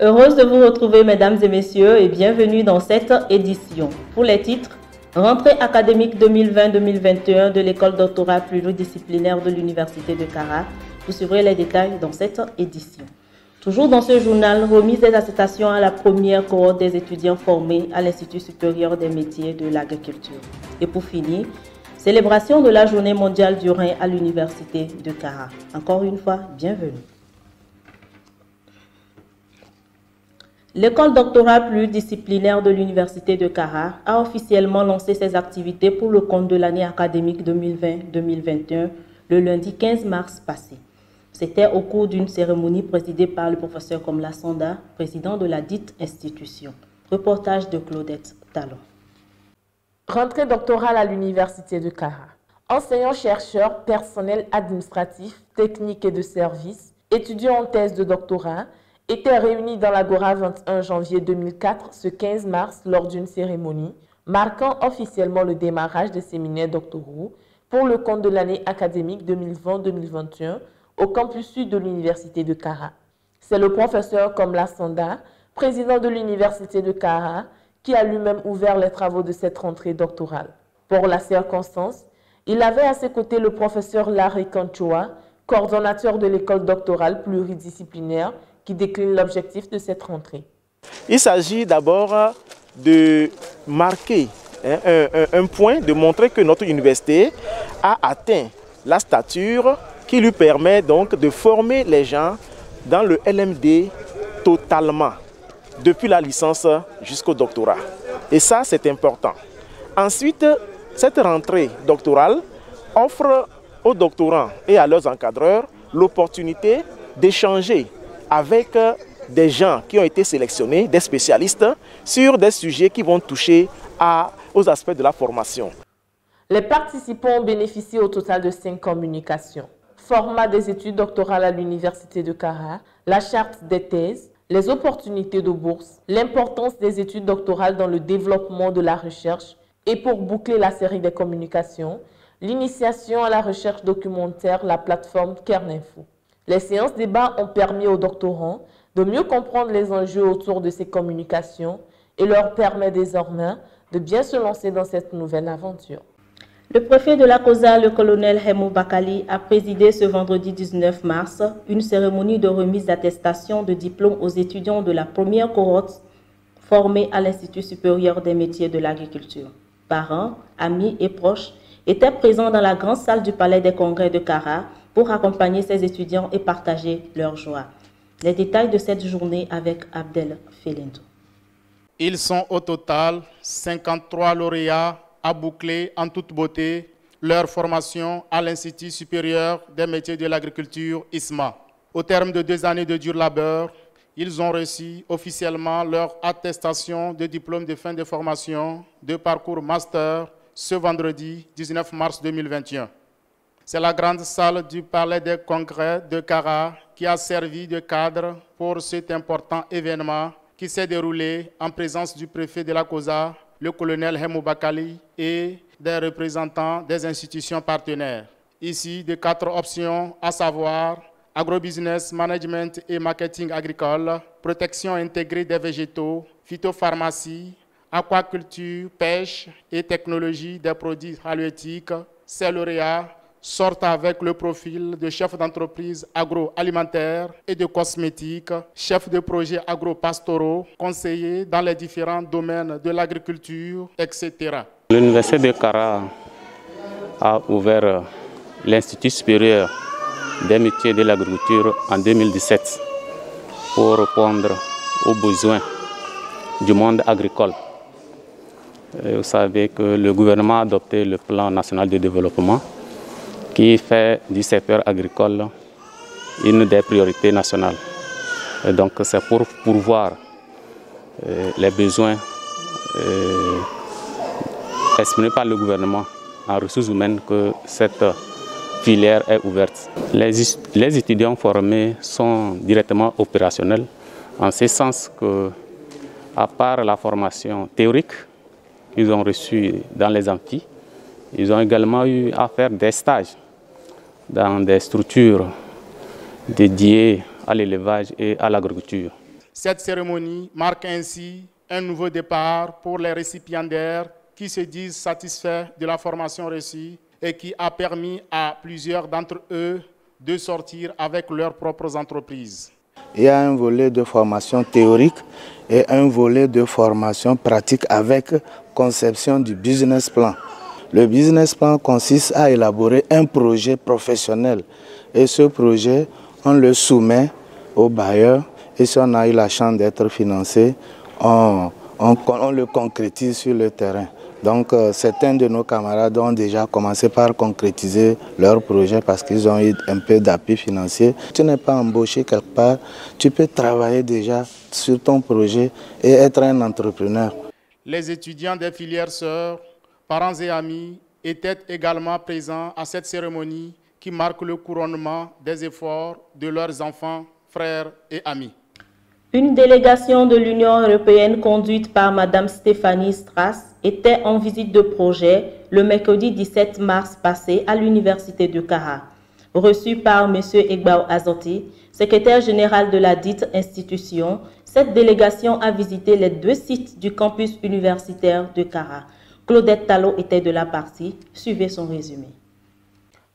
Heureuse de vous retrouver, mesdames et messieurs, et bienvenue dans cette édition. Pour les titres, rentrée académique 2020-2021 de l'école doctorale pluridisciplinaire de l'Université de Kara. Vous suivrez les détails dans cette édition. Toujours dans ce journal, remise des attestations à la première cohorte des étudiants formés à l'Institut supérieur des métiers de l'agriculture. Et pour finir, célébration de la journée mondiale du Rhin à l'Université de Kara. Encore une fois, bienvenue. L'école doctorale pluridisciplinaire de l'Université de Kara a officiellement lancé ses activités pour le compte de l'année académique 2020-2021 le lundi 15 mars passé. C'était au cours d'une cérémonie présidée par le professeur Komla Sanda, président de la dite institution. Reportage de Claudette Talon. Rentrée doctorale à l'Université de Kara. Enseignants-chercheurs, personnel administratif, technique et de service, étudiants en thèse de doctorat, étaient réunis dans l'Agora 21 janvier 2004, ce 15 mars, lors d'une cérémonie marquant officiellement le démarrage des séminaires doctoraux pour le compte de l'année académique 2020-2021 au campus sud de l'Université de Kara. C'est le professeur Komla Sanda, président de l'Université de Kara, qui a lui-même ouvert les travaux de cette rentrée doctorale. Pour la circonstance, il avait à ses côtés le professeur Larry Kanchoua, coordonnateur de l'école doctorale pluridisciplinaire, qui décline l'objectif de cette rentrée. Il s'agit d'abord de marquer un point, de montrer que notre université a atteint la stature qui lui permet donc de former les gens dans le LMD totalement, depuis la licence jusqu'au doctorat. Et ça, c'est important. Ensuite, cette rentrée doctorale offre aux doctorants et à leurs encadreurs l'opportunité d'échanger avec des gens qui ont été sélectionnés, des spécialistes, sur des sujets qui vont toucher aux aspects de la formation. Les participants ont bénéficié au total de 5 communications. Format des études doctorales à l'Université de Kara, la charte des thèses, les opportunités de bourse, l'importance des études doctorales dans le développement de la recherche et pour boucler la série des communications, l'initiation à la recherche documentaire, la plateforme Kerninfo. Les séances débat ont permis aux doctorants de mieux comprendre les enjeux autour de ces communications et leur permet désormais de bien se lancer dans cette nouvelle aventure. Le préfet de la COSA, le colonel Hemou Bakali, a présidé ce vendredi 19 mars une cérémonie de remise d'attestation de diplôme aux étudiants de la première cohorte formés à l'Institut supérieur des métiers de l'agriculture. Parents, amis et proches étaient présents dans la grande salle du Palais des Congrès de Kara pour accompagner ces étudiants et partager leur joie. Les détails de cette journée avec Abdel Felendo. Ils sont au total 53 lauréats à boucler en toute beauté leur formation à l'Institut supérieur des métiers de l'agriculture ISMA. Au terme de 2 années de dur labeur, ils ont reçu officiellement leur attestation de diplôme de fin de formation de parcours master ce vendredi 19 mars 2021. C'est la grande salle du Palais des Congrès de Kara qui a servi de cadre pour cet important événement qui s'est déroulé en présence du préfet de la COSA, le colonel Hemou Bakali, et des représentants des institutions partenaires. Ici, de 4 options, à savoir agrobusiness, management et marketing agricole, protection intégrée des végétaux, phytopharmacie, aquaculture, pêche et technologie des produits halieutiques. Ces lauréats sortent avec le profil de chef d'entreprise agroalimentaire et de cosmétiques, chef de projet agro-pastoraux, conseiller dans les différents domaines de l'agriculture, etc. L'Université de Kara a ouvert l'Institut supérieur des métiers de l'agriculture en 2017 pour répondre aux besoins du monde agricole. Et vous savez que le gouvernement a adopté le plan national de développement qui fait du secteur agricole une des priorités nationales. Et donc c'est pour pourvoir les besoins exprimés par le gouvernement en ressources humaines que cette filière est ouverte. Les étudiants formés sont directement opérationnels en ce sens que, à part la formation théorique qu'ils ont reçue dans les amphis, ils ont également eu à faire des stages dans des structures dédiées à l'élevage et à l'agriculture. Cette cérémonie marque ainsi un nouveau départ pour les récipiendaires qui se disent satisfaits de la formation reçue et qui a permis à plusieurs d'entre eux de sortir avec leurs propres entreprises. Il y a un volet de formation théorique et un volet de formation pratique avec conception du business plan. Le business plan consiste à élaborer un projet professionnel et ce projet, on le soumet au bailleur et si on a eu la chance d'être financé, on le concrétise sur le terrain. Donc certains de nos camarades ont déjà commencé par concrétiser leur projet parce qu'ils ont eu un peu d'appui financier. Tu n'es pas embauché quelque part, tu peux travailler déjà sur ton projet et être un entrepreneur. Les étudiants des filières sœurs, parents et amis étaient également présents à cette cérémonie qui marque le couronnement des efforts de leurs enfants, frères et amis. Une délégation de l'Union européenne conduite par Mme Stéphanie Strass était en visite de projet le mercredi 17 mars passé à l'Université de Kara. Reçue par M. Egbao Azoti, secrétaire général de la dite institution, cette délégation a visité les 2 sites du campus universitaire de Kara. Claudette Talot était de la partie. Suivez son résumé.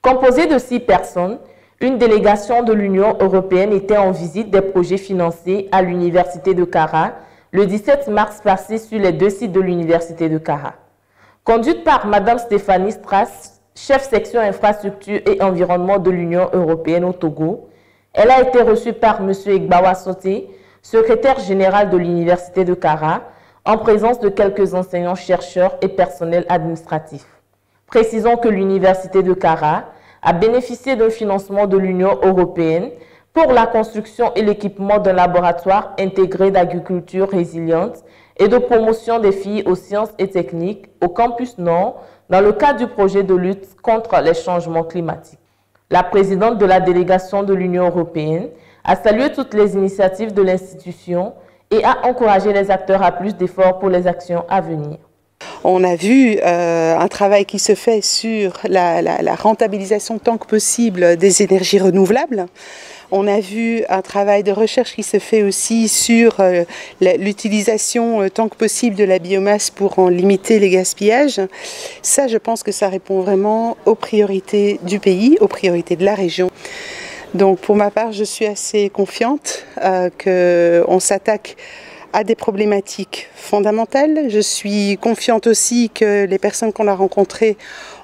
Composée de 6 personnes, une délégation de l'Union européenne était en visite des projets financés à l'Université de Kara le 17 mars passé sur les 2 sites de l'Université de Kara. Conduite par Mme Stéphanie Strass, chef section infrastructure et environnement de l'Union européenne au Togo, elle a été reçue par M. Egbao Azoti, secrétaire général de l'Université de Kara, en présence de quelques enseignants-chercheurs et personnels administratifs. Précisons que l'Université de Kara a bénéficié d'un financement de l'Union européenne pour la construction et l'équipement d'un laboratoire intégré d'agriculture résiliente et de promotion des filles aux sciences et techniques au campus Nord dans le cadre du projet de lutte contre les changements climatiques. La présidente de la délégation de l'Union européenne a salué toutes les initiatives de l'institution et a encouragé les acteurs à plus d'efforts pour les actions à venir. On a vu un travail qui se fait sur la rentabilisation tant que possible des énergies renouvelables. On a vu un travail de recherche qui se fait aussi sur l'utilisation tant que possible de la biomasse pour en limiter les gaspillages. Ça, je pense que ça répond vraiment aux priorités du pays, aux priorités de la région. Donc pour ma part, je suis assez confiante qu'on s'attaque à des problématiques fondamentales. Je suis confiante aussi que les personnes qu'on a rencontrées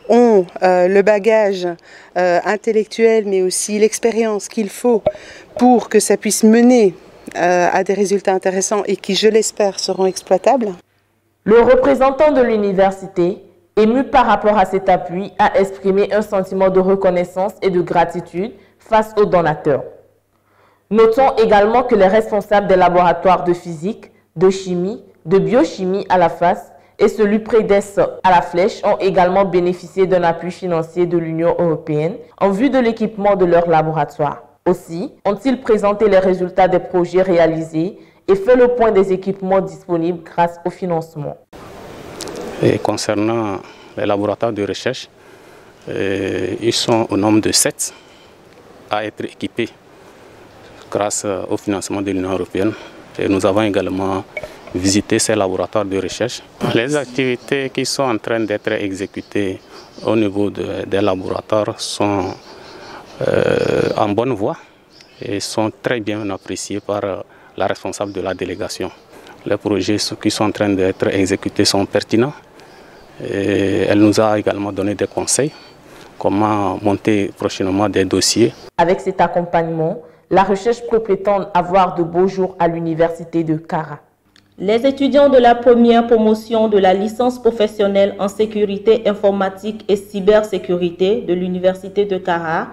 ont le bagage intellectuel, mais aussi l'expérience qu'il faut pour que ça puisse mener à des résultats intéressants et qui, je l'espère, seront exploitables. Le représentant de l'université, ému par rapport à cet appui, a exprimé un sentiment de reconnaissance et de gratitude face aux donateurs. Notons également que les responsables des laboratoires de physique, de chimie, de biochimie à la FAS et celui PREDES à la Flèche ont également bénéficié d'un appui financier de l'Union européenne en vue de l'équipement de leurs laboratoires. Aussi, ont-ils présenté les résultats des projets réalisés et fait le point des équipements disponibles grâce au financement. Et concernant les laboratoires de recherche, ils sont au nombre de 7 à être équipés grâce au financement de l'Union européenne. Et nous avons également visité ces laboratoires de recherche. Les activités qui sont en train d'être exécutées au niveau des laboratoires sont en bonne voie et sont très bien appréciées par la responsable de la délégation. Les projets qui sont en train d'être exécutés sont pertinents. Et elle nous a également donné des conseils comment monter prochainement des dossiers. Avec cet accompagnement, la recherche peut prétendre avoir de beaux jours à l'université de Kara. Les étudiants de la première promotion de la licence professionnelle en sécurité informatique et cybersécurité de l'université de Kara,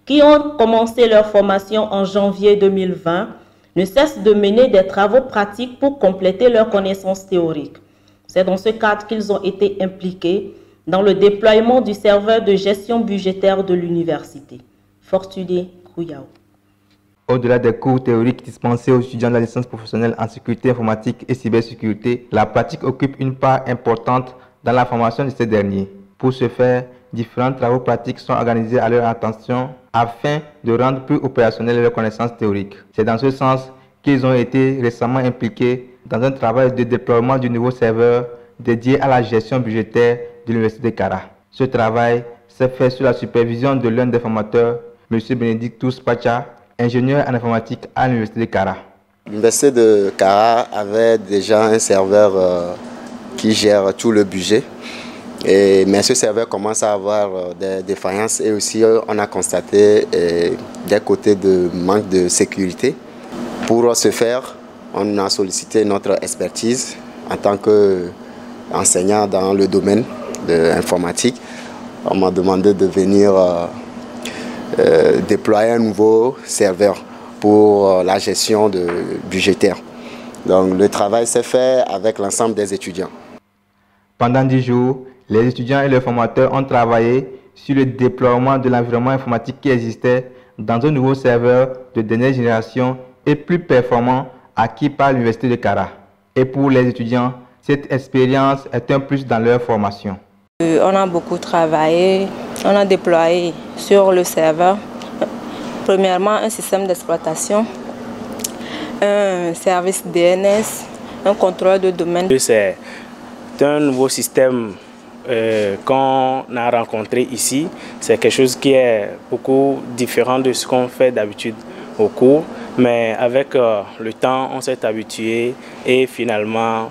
qui ont commencé leur formation en janvier 2020, ne cessent de mener des travaux pratiques pour compléter leurs connaissances théoriques. C'est dans ce cadre qu'ils ont été impliqués dans le déploiement du serveur de gestion budgétaire de l'université. Fortuné Kouyao. Au-delà des cours théoriques dispensés aux étudiants de la licence professionnelle en sécurité informatique et cybersécurité, la pratique occupe une part importante dans la formation de ces derniers. Pour ce faire, différents travaux pratiques sont organisés à leur attention afin de rendre plus opérationnelles leurs connaissances théoriques. C'est dans ce sens qu'ils ont été récemment impliqués dans un travail de déploiement du nouveau serveur dédié à la gestion budgétaire de l'Université de Kara. Ce travail s'est fait sous la supervision de l'un des formateurs, M. Benedictus Pacha, ingénieur en informatique à l'Université de Kara. L'Université de Kara avait déjà un serveur qui gère tout le budget. Mais ce serveur commence à avoir des défaillances et aussi on a constaté des côtés de manque de sécurité. Pour ce faire, on a sollicité notre expertise en tant qu'enseignant dans le domaine de l'informatique. On m'a demandé de venir déployer un nouveau serveur pour la gestion budgétaire. Donc le travail s'est fait avec l'ensemble des étudiants. Pendant 10 jours, les étudiants et les formateurs ont travaillé sur le déploiement de l'environnement informatique qui existait dans un nouveau serveur de dernière génération et plus performant acquis par l'Université de Kara. Et pour les étudiants, cette expérience est un plus dans leur formation. On a beaucoup travaillé, on a déployé sur le serveur, premièrement un système d'exploitation, un service DNS, un contrôle de domaine. C'est un nouveau système qu'on a rencontré ici. C'est quelque chose qui est beaucoup différent de ce qu'on fait d'habitude au cours, mais avec le temps, on s'est habitué et finalement,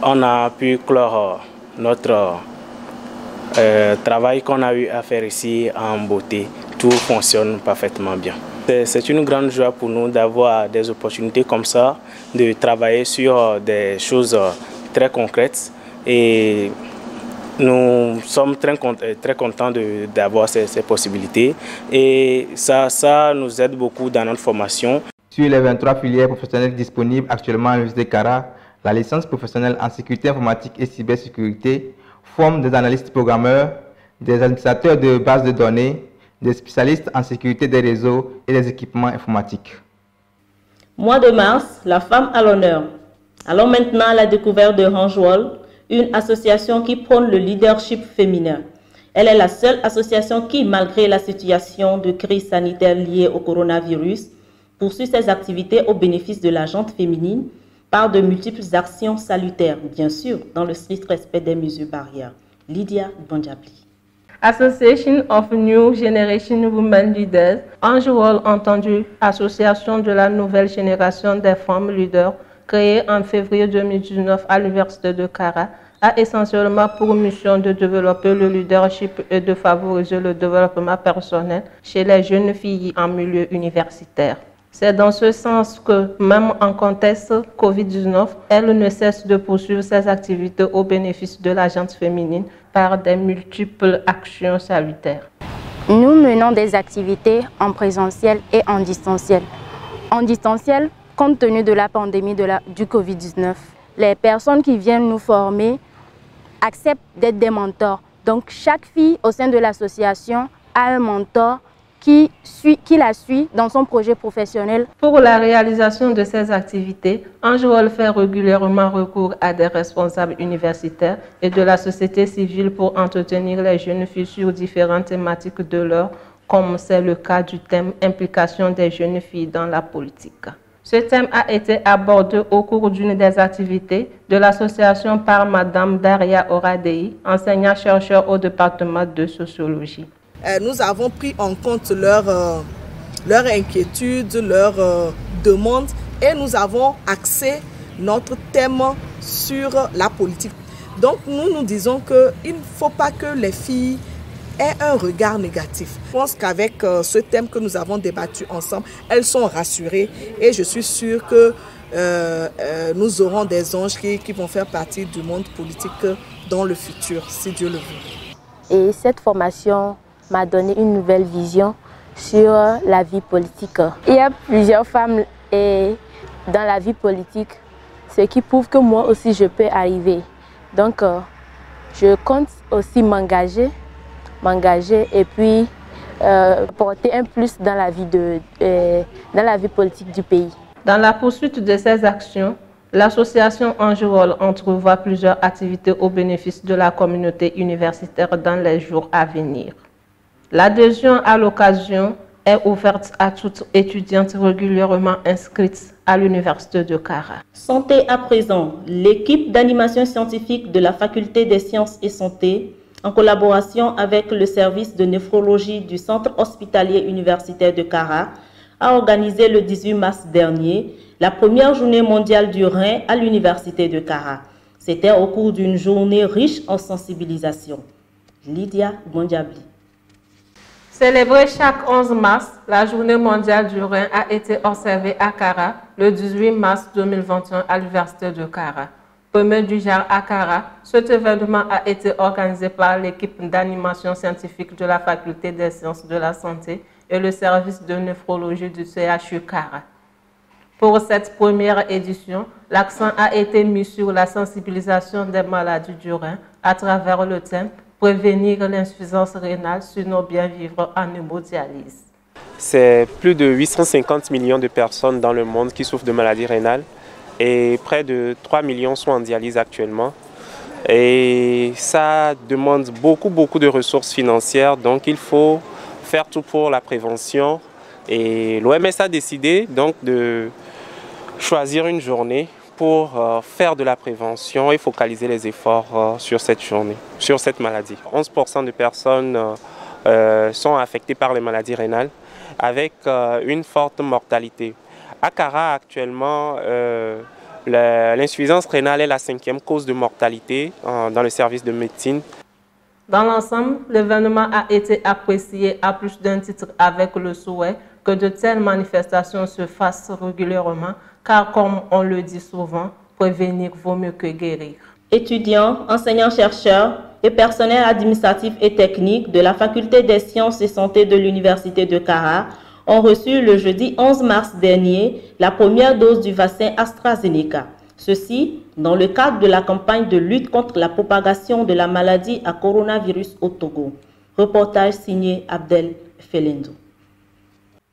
on a pu clore notre travail qu'on a eu à faire ici en beauté. Tout fonctionne parfaitement bien. C'est une grande joie pour nous d'avoir des opportunités comme ça, de travailler sur des choses très concrètes et nous sommes très contents d'avoir ces possibilités et ça nous aide beaucoup dans notre formation. Sur les 23 filières professionnelles disponibles actuellement à l'Université de Kara, la licence professionnelle en sécurité informatique et cybersécurité forme des analystes programmeurs, des administrateurs de bases de données, des spécialistes en sécurité des réseaux et des équipements informatiques. Mois de mars, la femme à l'honneur. Allons maintenant à la découverte de Ranjwol, une association qui prône le leadership féminin. Elle est la seule association qui, malgré la situation de crise sanitaire liée au coronavirus, poursuit ses activités au bénéfice de la gente féminine par de multiples actions salutaires, bien sûr, dans le strict respect des mesures barrières. Lydia Bandjabli. Association of New Generation Women Leaders, Ranjwol entendu Association de la nouvelle génération des femmes leaders, créée en février 2019 à l'Université de Kara, a essentiellement pour mission de développer le leadership et de favoriser le développement personnel chez les jeunes filles en milieu universitaire. C'est dans ce sens que, même en contexte Covid-19, elle ne cesse de poursuivre ses activités au bénéfice de la gente féminine par des multiples actions salutaires. Nous menons des activités en présentiel et en distanciel. En distanciel, compte tenu de la pandémie du Covid-19, les personnes qui viennent nous former acceptent d'être des mentors. Donc chaque fille au sein de l'association a un mentor qui la suit dans son projet professionnel. Pour la réalisation de ces activités, Ranjwol fait régulièrement recours à des responsables universitaires et de la société civile pour entretenir les jeunes filles sur différentes thématiques de l'heure, comme c'est le cas du thème « Implication des jeunes filles dans la politique ». Ce thème a été abordé au cours d'une des activités de l'association par Madame Daria Oradei, enseignant-chercheur au département de sociologie. Nous avons pris en compte leurs inquiétudes, leurs demandes et nous avons axé notre thème sur la politique. Donc nous disons qu'il ne faut pas que les filles aient un regard négatif. Je pense qu'avec ce thème que nous avons débattu ensemble, elles sont rassurées et je suis sûre que nous aurons des anges qui vont faire partie du monde politique dans le futur, si Dieu le veut. Et cette formation m'a donné une nouvelle vision sur la vie politique. Il y a plusieurs femmes dans la vie politique, ce qui prouve que moi aussi je peux arriver. Donc je compte aussi m'engager et puis porter un plus dans la vie politique du pays. Dans la poursuite de ces actions, l'association Ranjwol entrevoit plusieurs activités au bénéfice de la communauté universitaire dans les jours à venir. L'adhésion à l'occasion est ouverte à toute étudiante régulièrement inscrite à l'Université de Kara. Santé à présent, l'équipe d'animation scientifique de la Faculté des sciences et santé, en collaboration avec le service de néphrologie du Centre hospitalier universitaire de Kara, a organisé le 18 mars dernier la première journée mondiale du rein à l'Université de Kara. C'était au cours d'une journée riche en sensibilisation. Lydia Gondiabli. Célébrée chaque 11 mars, la journée mondiale du rein a été observée à Kara le 18 mars 2021 à l'Université de Kara. Premier du genre à Kara, cet événement a été organisé par l'équipe d'animation scientifique de la Faculté des sciences de la santé et le service de néphrologie du CHU Kara. Pour cette première édition, l'accent a été mis sur la sensibilisation des maladies du rein à travers le thème « Prévenir l'insuffisance rénale, sinon bien vivre en hémodialyse ». C'est plus de 850 millions de personnes dans le monde qui souffrent de maladies rénales et près de 3 millions sont en dialyse actuellement. Et ça demande beaucoup de ressources financières, donc il faut faire tout pour la prévention. Et l'OMS a décidé donc de choisir une journée pour faire de la prévention et focaliser les efforts sur cette journée, sur cette maladie. 11% de personnes sont affectées par les maladies rénales avec une forte mortalité. À Kara, actuellement, l'insuffisance rénale est la 5e cause de mortalité dans le service de médecine. Dans l'ensemble, l'événement a été apprécié à plus d'un titre avec le souhait que de telles manifestations se fassent régulièrement, car comme on le dit souvent, prévenir vaut mieux que guérir. Étudiants, enseignants-chercheurs et personnel administratif et technique de la Faculté des sciences et santé de l'Université de Kara ont reçu le jeudi 11 mars dernier la première dose du vaccin AstraZeneca. Ceci dans le cadre de la campagne de lutte contre la propagation de la maladie à coronavirus au Togo. Reportage signé Abdel Felendo.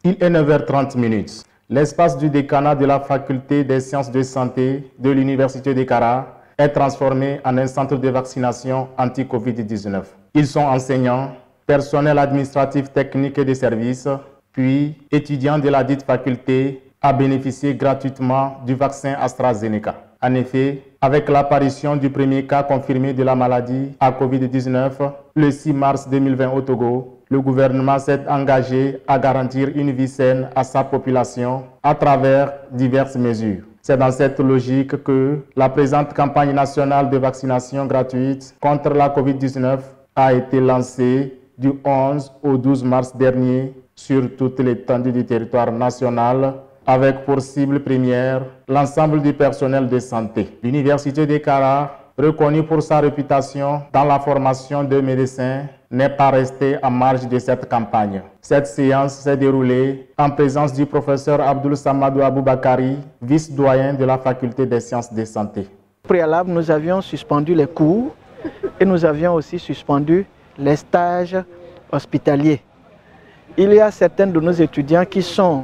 Il est 9h30. L'espace du décanat de la Faculté des sciences de santé de l'Université de Kara est transformé en un centre de vaccination anti-Covid-19. Ils sont enseignants, personnel administratif, technique et de services, puis étudiants de la dite faculté à bénéficier gratuitement du vaccin AstraZeneca. En effet, avec l'apparition du premier cas confirmé de la maladie à Covid-19 le 6 mars 2020 au Togo, le gouvernement s'est engagé à garantir une vie saine à sa population à travers diverses mesures. C'est dans cette logique que la présente campagne nationale de vaccination gratuite contre la Covid-19 a été lancée du 11 au 12 mars dernier sur toute l'étendue du territoire national, avec pour cible première l'ensemble du personnel de santé. L'Université de Kara, reconnue pour sa réputation dans la formation de médecins, n'est pas restée en marge de cette campagne. Cette séance s'est déroulée en présence du professeur Abdoul Samadou Aboubakari, vice-doyen de la Faculté des sciences de santé. Au préalable, nous avions suspendu les cours et nous avions aussi suspendu les stages hospitaliers. Il y a certains de nos étudiants qui sont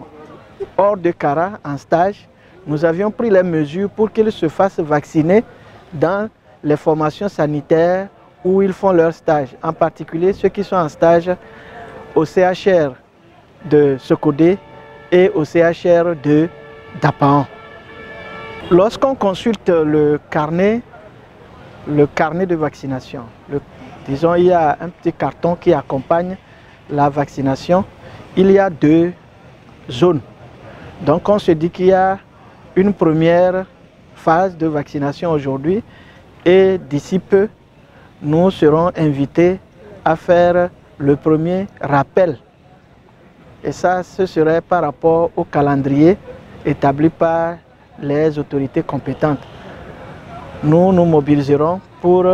hors de Kara en stage. Nous avions pris les mesures pour qu'ils se fassent vacciner dans les formations sanitaires où ils font leur stage, en particulier ceux qui sont en stage au CHR de Sokodé et au CHR de Dapaon. Lorsqu'on consulte le carnet de vaccination, disons il y a un petit carton qui accompagne la vaccination, il y a 2 zones. Donc on se dit qu'il y a une première phase de vaccination aujourd'hui et d'ici peu, nous serons invités à faire le premier rappel. Et ça, ce serait par rapport au calendrier établi par les autorités compétentes. Nous nous mobiliserons pour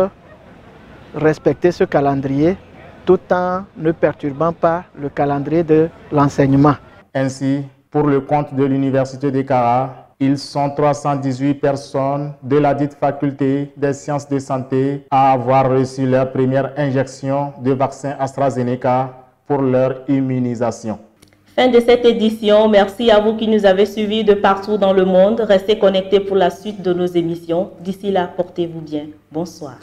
respecter ce calendrier tout en ne perturbant pas le calendrier de l'enseignement. Ainsi, pour le compte de l'Université de Kara, ils sont 318 personnes de la dite faculté des sciences de santé à avoir reçu leur première injection de vaccin AstraZeneca pour leur immunisation. Fin de cette édition. Merci à vous qui nous avez suivis de partout dans le monde. Restez connectés pour la suite de nos émissions. D'ici là, portez-vous bien. Bonsoir.